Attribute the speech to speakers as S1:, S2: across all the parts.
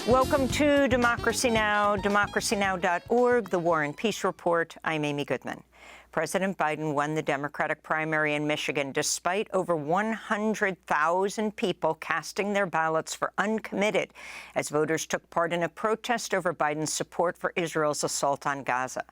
S1: Welcome to Democracy Now!, democracynow.org, the War and Peace Report. I'm Amy Goodman. President Biden won the Democratic primary in Michigan despite over 100,000 people casting their ballots for uncommitted as voters took part in a protest over Biden's support for Israel's assault on Gaza.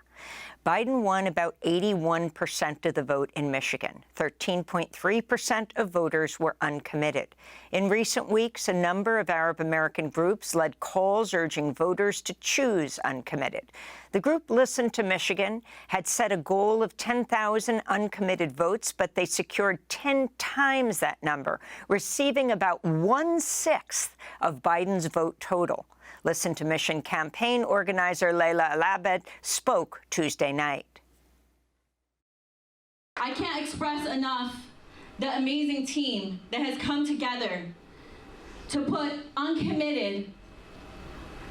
S1: Biden won about 81% of the vote in Michigan. 13.3% of voters were uncommitted. In recent weeks, a number of Arab American groups led calls urging voters to choose uncommitted. The group Listen to Michigan had set a goal of 10,000 uncommitted votes, but they secured 10 times that number, receiving about 1/6 of Biden's vote total. Listen to Mission campaign organizer Layla Alabed spoke Tuesday night.
S2: I can't express enough the amazing team that has come together to put uncommitted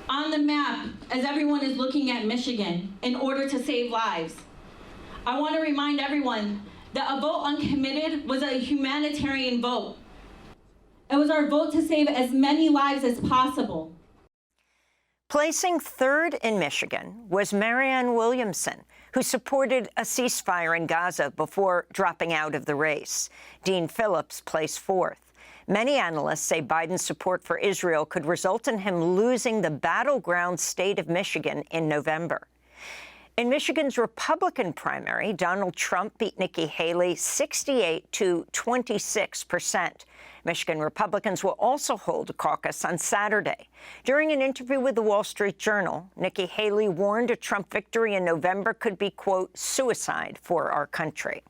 S2: on the map as everyone is looking at Michigan in order to save lives. I want to remind everyone that a vote uncommitted was a humanitarian vote. It was our vote to save as many lives as possible.
S1: Placing third in Michigan was Marianne Williamson, who supported a ceasefire in Gaza before dropping out of the race. Dean Phillips placed fourth. Many analysts say Biden's support for Israel could result in him losing the battleground state of Michigan in November. In Michigan's Republican primary, Donald Trump beat Nikki Haley 68 to 26%. Michigan Republicans will also hold a caucus on Saturday. During an interview with the Wall Street Journal, Nikki Haley warned a Trump victory in November could be, quote, suicide for our country.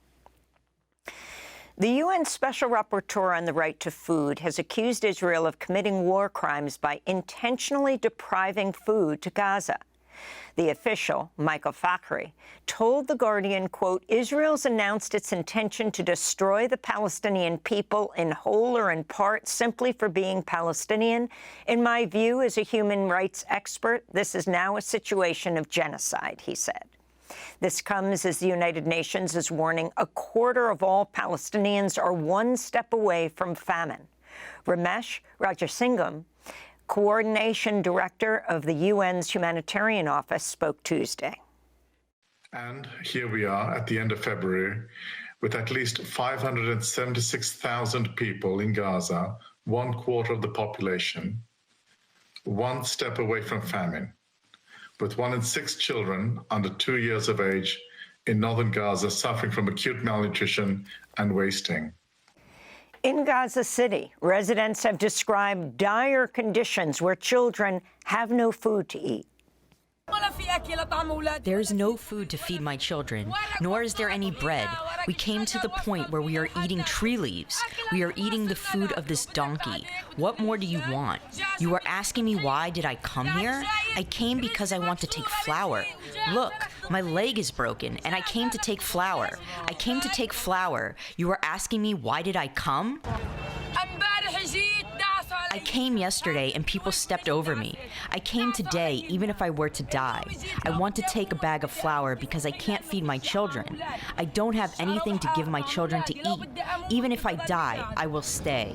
S1: The UN Special Rapporteur on the Right to Food has accused Israel of committing war crimes by intentionally depriving food to Gaza. The official, Michael Fakhri, told The Guardian, quote, Israel's announced its intention to destroy the Palestinian people in whole or in part simply for being Palestinian. In my view, as a human rights expert, this is now a situation of genocide, he said. This comes as the United Nations is warning a quarter of all Palestinians are one step away from famine. Ramesh Rajasingham, Coordination Director of the UN's Humanitarian Office, spoke Tuesday.
S3: And here we are at the end of February with at least 576,000 people in Gaza, 1/4 of the population, one step away from famine, with 1 in 6 children under 2 years of age in northern Gaza suffering from acute malnutrition and wasting.
S1: In Gaza City, residents have described dire conditions where children have no food to eat.
S4: There's no food to feed my children, nor is there any bread. We came to the point where we are eating tree leaves. We are eating the food of this donkey. What more do you want? You are asking me why did I come here? I came because I want to take flour. Look, my leg is broken, and I came to take flour. I came to take flour. You are asking me why did I come? I came yesterday and people stepped over me. I came today even if I were to die. I want to take a bag of flour because I can't feed my children. I don't have anything to give my children to eat. Even if I die, I will stay.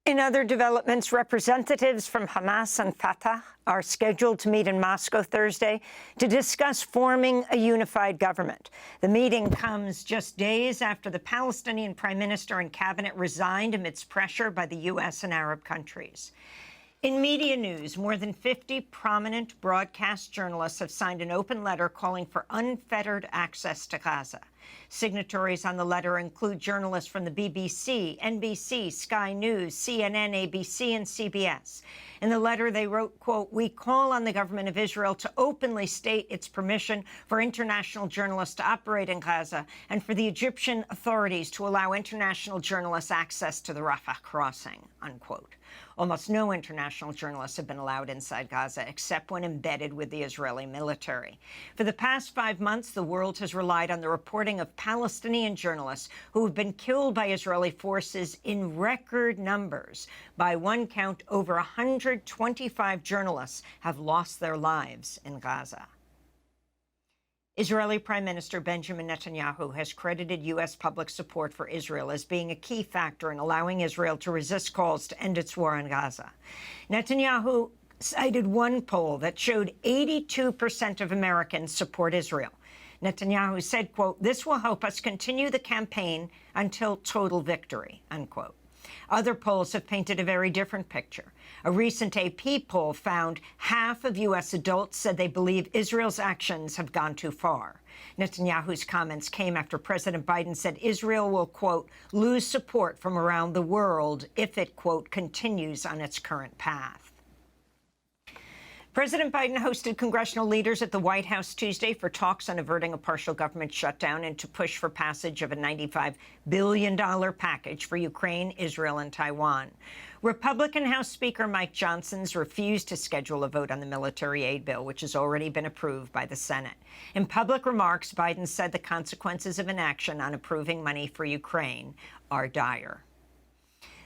S1: In other developments, representatives from Hamas and Fatah are scheduled to meet in Moscow Thursday to discuss forming a unified government. The meeting comes just days after the Palestinian prime minister and cabinet resigned amidst pressure by the U.S. and Arab countries. In media news, more than 50 prominent broadcast journalists have signed an open letter calling for unfettered access to Gaza. Signatories on the letter include journalists from the BBC, NBC, Sky News, CNN, ABC, and CBS. In the letter, they wrote, quote, we call on the government of Israel to openly state its permission for international journalists to operate in Gaza and for the Egyptian authorities to allow international journalists access to the Rafah crossing, unquote. Almost no international journalists have been allowed inside Gaza, except when embedded with the Israeli military. For the past 5 months, the world has relied on the reporting of Palestinian journalists who have been killed by Israeli forces in record numbers. By one count, over 125 journalists have lost their lives in Gaza. Israeli Prime Minister Benjamin Netanyahu has credited U.S. public support for Israel as being a key factor in allowing Israel to resist calls to end its war on Gaza. Netanyahu cited one poll that showed 82% of Americans support Israel. Netanyahu said, quote, "This will help us continue the campaign until total victory," unquote. Other polls have painted a very different picture. A recent AP poll found half of U.S. adults said they believe Israel's actions have gone too far. Netanyahu's comments came after President Biden said Israel will, quote, "lose support from around the world if it, quote, continues on its current path." President Biden hosted congressional leaders at the White House Tuesday for talks on averting a partial government shutdown and to push for passage of a $95 billion package for Ukraine, Israel, and Taiwan. Republican House Speaker Mike Johnson's refused to schedule a vote on the military aid bill, which has already been approved by the Senate. In public remarks, Biden said the consequences of inaction on approving money for Ukraine are dire.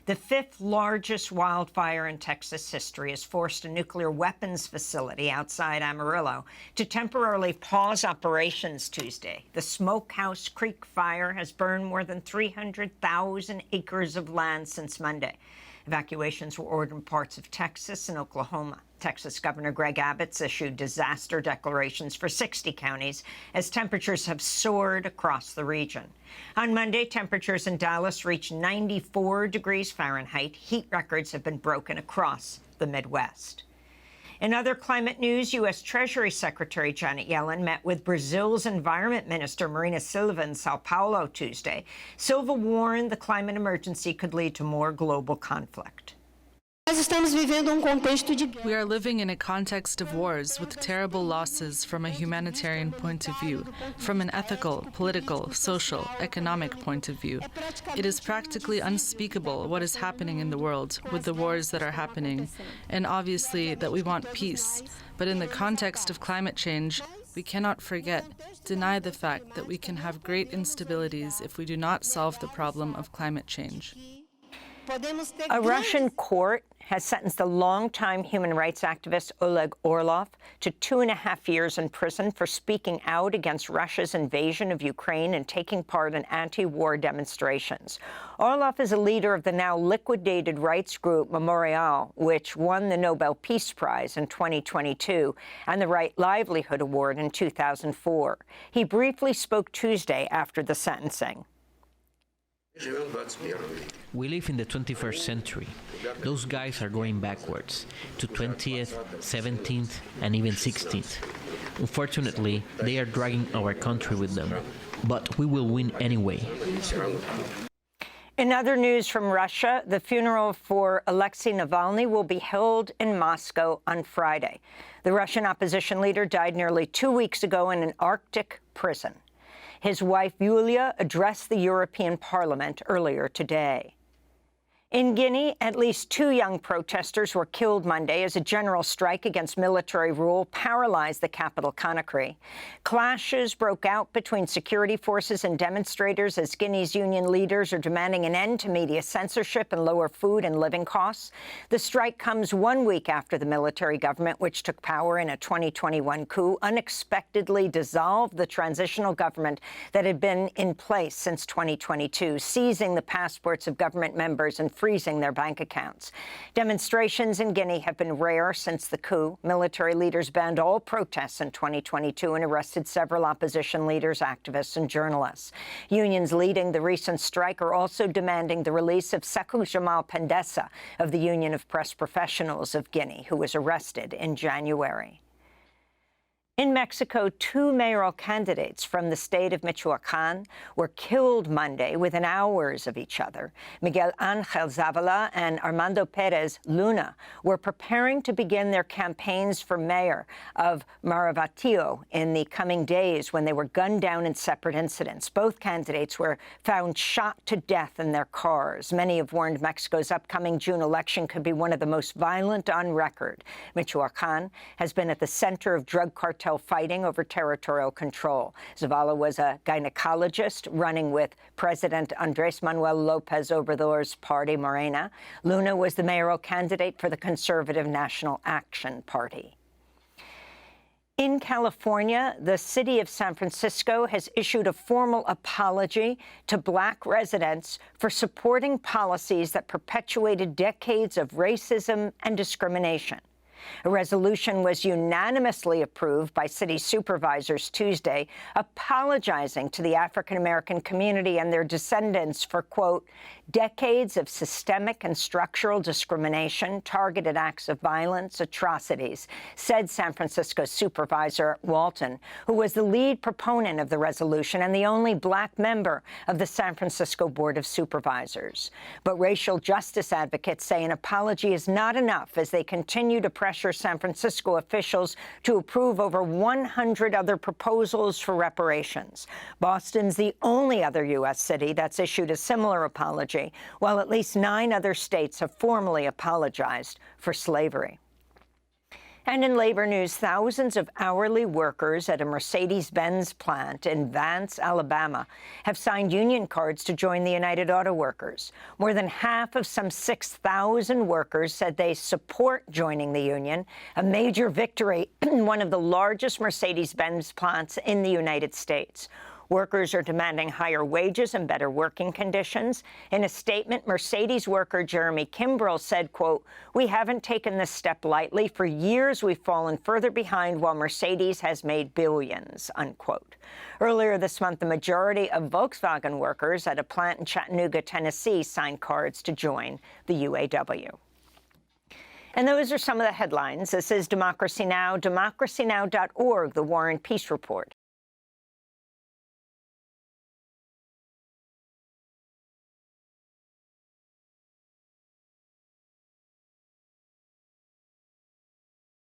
S1: The fifth largest wildfire in Texas history has forced a nuclear weapons facility outside Amarillo to temporarily pause operations Tuesday. The Smokehouse Creek fire has burned more than 300,000 acres of land since Monday. Evacuations were ordered in parts of Texas and Oklahoma. Texas Governor Greg Abbott issued disaster declarations for 60 counties as temperatures have soared across the region. On Monday, temperatures in Dallas reached 94 degrees Fahrenheit. Heat records have been broken across the Midwest. In other climate news, U.S. Treasury Secretary Janet Yellen met with Brazil's Environment Minister Marina Silva in Sao Paulo Tuesday. Silva warned the climate emergency could lead to more global conflict.
S5: We are living in a context of wars with terrible losses from a humanitarian point of view, from an ethical, political, social, economic point of view. It is practically unspeakable what is happening in the world with the wars that are happening, and obviously that we want peace. But in the context of climate change, we cannot forget, deny the fact that we can have great instabilities if we do not solve the problem of climate change.
S1: A Russian court has sentenced the longtime human rights activist Oleg Orlov to 2.5 years in prison for speaking out against Russia's invasion of Ukraine and taking part in anti-war demonstrations. Orlov is a leader of the now liquidated rights group Memorial, which won the Nobel Peace Prize in 2022 and the Right Livelihood Award in 2004. He briefly spoke Tuesday after the sentencing.
S6: We live in the 21st century. Those guys are going backwards to 20th, 17th, and even 16th. Unfortunately, they are dragging our country with them. But we will win anyway.
S1: In other news from Russia, the funeral for Alexei Navalny will be held in Moscow on Friday. The Russian opposition leader died nearly 2 weeks ago in an Arctic prison. His wife, Yulia, addressed the European Parliament earlier today. In Guinea, at least 2 young protesters were killed Monday as a general strike against military rule paralyzed the capital, Conakry. Clashes broke out between security forces and demonstrators as Guinea's union leaders are demanding an end to media censorship and lower food and living costs. The strike comes 1 week after the military government, which took power in a 2021 coup, unexpectedly dissolved the transitional government that had been in place since 2022, seizing the passports of government members and freezing their bank accounts. Demonstrations in Guinea have been rare since the coup. Military leaders banned all protests in 2022 and arrested several opposition leaders, activists, and journalists. Unions leading the recent strike are also demanding the release of Sekou Jamal Pendessa of the Union of Press Professionals of Guinea, who was arrested in January. In Mexico, 2 mayoral candidates from the state of Michoacán were killed Monday within hours of each other. Miguel Ángel Zavala and Armando Pérez Luna were preparing to begin their campaigns for mayor of Maravatío in the coming days when they were gunned down in separate incidents. Both candidates were found shot to death in their cars. Many have warned Mexico's upcoming June election could be one of the most violent on record. Michoacán has been at the center of drug cartel fighting over territorial control. Zavala was a gynecologist running with President Andrés Manuel López Obrador's party, Morena. Luna was the mayoral candidate for the conservative National Action Party. In California, the city of San Francisco has issued a formal apology to Black residents for supporting policies that perpetuated decades of racism and discrimination. A resolution was unanimously approved by city supervisors Tuesday, apologizing to the African-American community and their descendants for, quote, decades of systemic and structural discrimination, targeted acts of violence, atrocities, said San Francisco Supervisor Walton, who was the lead proponent of the resolution and the only black member of the San Francisco Board of Supervisors. But racial justice advocates say an apology is not enough as they continue to pressure San Francisco officials to approve over 100 other proposals for reparations. Boston's the only other U.S. city that's issued a similar apology, while at least 9 other states have formally apologized for slavery. And in labor news, thousands of hourly workers at a Mercedes-Benz plant in Vance, Alabama, have signed union cards to join the United Auto Workers. More than half of some 6,000 workers said they support joining the union, a major victory in one of the largest Mercedes-Benz plants in the United States. Workers are demanding higher wages and better working conditions. In a statement, Mercedes worker Jeremy Kimbrell said, quote, "We haven't taken this step lightly. For years, we've fallen further behind while Mercedes has made billions," unquote. Earlier this month, the majority of Volkswagen workers at a plant in Chattanooga, Tennessee, signed cards to join the UAW. And those are some of the headlines. This is Democracy Now!, democracynow.org, the War and Peace Report.